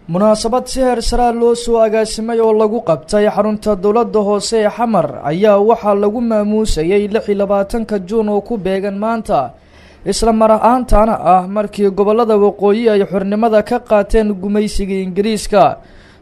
munaasabad si heer sare loo soo agaasimay oo lagu qabtay xarunta dowladda hoose ee Xamar ayaa waxaa lagu maamuusayay 26 Juun oo ku beegan maanta isla mar ahaantaana ah markii gobolada waqooyi ay xornimada ka qaateen gumaysiga Ingiriiska.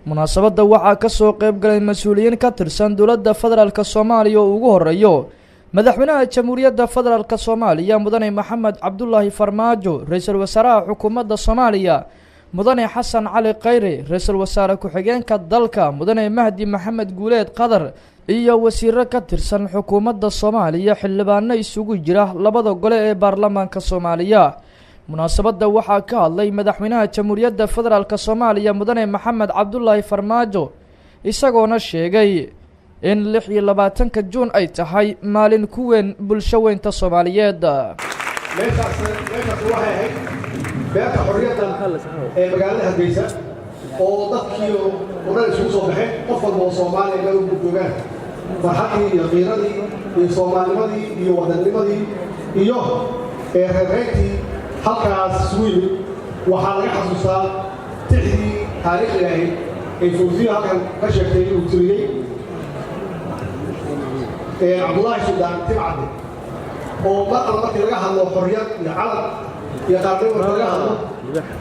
munaasabada waxaa ka soo qayb galay mas'uuliyiin ka tirsan dowladda federaalka Soomaaliya oo ugu horeeyo madaxweynaha Jamhuuriyadda Federaalka Soomaaliya Mudane Maxamed Cabdullaahi Farmaajo, ra'iisul wasaaraha xukuumadda Soomaaliya Mudane Xasan Cali Khayre, ra'iisul wasaare ku-xigeenka dalka Mudane Mahdi Maxamed Guuleed Qadar iyo wasiirro ka tirsan xukuumadda Soomaaliya xildhibaano isugu jira labada gole ee baarlamaanka Soomaaliya. munaasabada waxaa ka hadlay madaxweynaha Jamhuuriyadda Federaalka Soomaaliya Mudane Maxamed Cabdullaahi Farmaajo isagoona sheegay in 26 Juun ay tahay maalin ku weyn bulsho weynta Soomaaliyeed. beerta xorriyadda ee magaalada Hargeysa oo dadkii uga isugu soo baxay qof walba oo Soomaali ah uu joogaan farxadii iyo qiiradii iyo Soomaalinimadii iyo wadanimadii iyo reerreyntii halkaas suuyi waxaa laga xasuustaa tixdii taariikhda ahayd ee Fawziya halkan ka sheegtay inuu tiriyay Cabdullaahi Suldaan Timcadde oo markii laga hadlo xorriyad iyo calan يا قارئ وتجاهل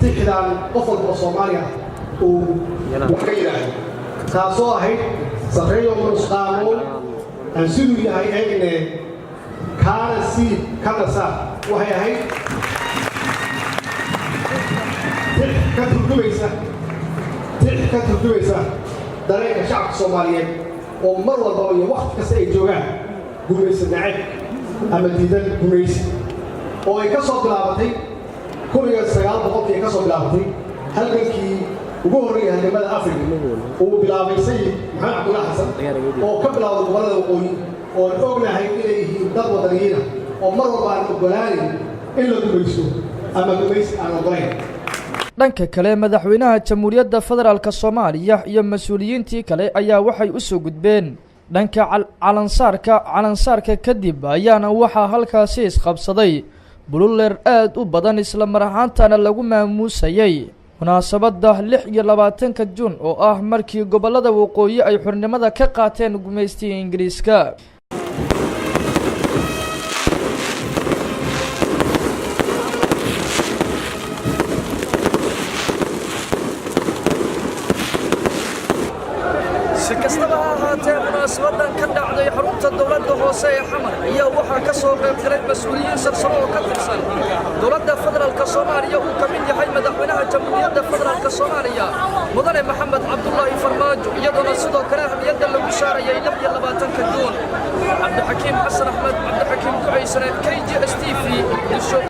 تحدى قفل الصومالية وكيله كاسوا هاي صغير ومسقامون أنسدوا هاي إن كان سي كان سا وهي هاي كتردويسة دريك شعب الصوماليين ومرة ضوية وقت كسي جوعان قميس النعيم أما ديدان قميس oo ay ka soo bilaabatay 1900 ka soo bilaabatay halkii ugu horeeyay halgamada Afrika oo bilaabay Sayid Maxamed Cabdullaahi Xasan oo ka bilaawday gobolada waqooyi oo ognahay inay yihiin dad wadaniyiin oo mar walba aan ogolaanin in la gumaysto ama gumaysi aan ogolayn. dhanka kale madaxweynaha Jamhuuriyadda Federaalka Soomaaliya iyo mas'uuliyiintii kale ayaa waxay u soo gudbeen dhanka calansaarka kadib ayaana waxaa halkaasi isqabsaday bululeer aad u badan isla mar ahaantaana lagu maamuusayay munaasabada 26 Juun oo ah markii gobolada waqooyi ay xornimada ka qaateen gumaysiga Ingiriiska. kastaba ahaatee munaasabadan ka dhacday xarunta dowladda hoose ee Xamar ayaa waxaa ka soo qayb galay mas'uuliyiin sarsare oo ka tirsan dowladda federaalka Soomaaliya uu ka mid yahay madaxweynaha Jamhuuriyadda Federaalka Soomaaliya Mudane Maxamed Cabdullaahi Farmaajo iyadoo sidoo kale ahmiyadda lagu saarayay 26 Juun. Cabdixakiim Xasan Axmed Cabdixakiim Kucaysane KGS TV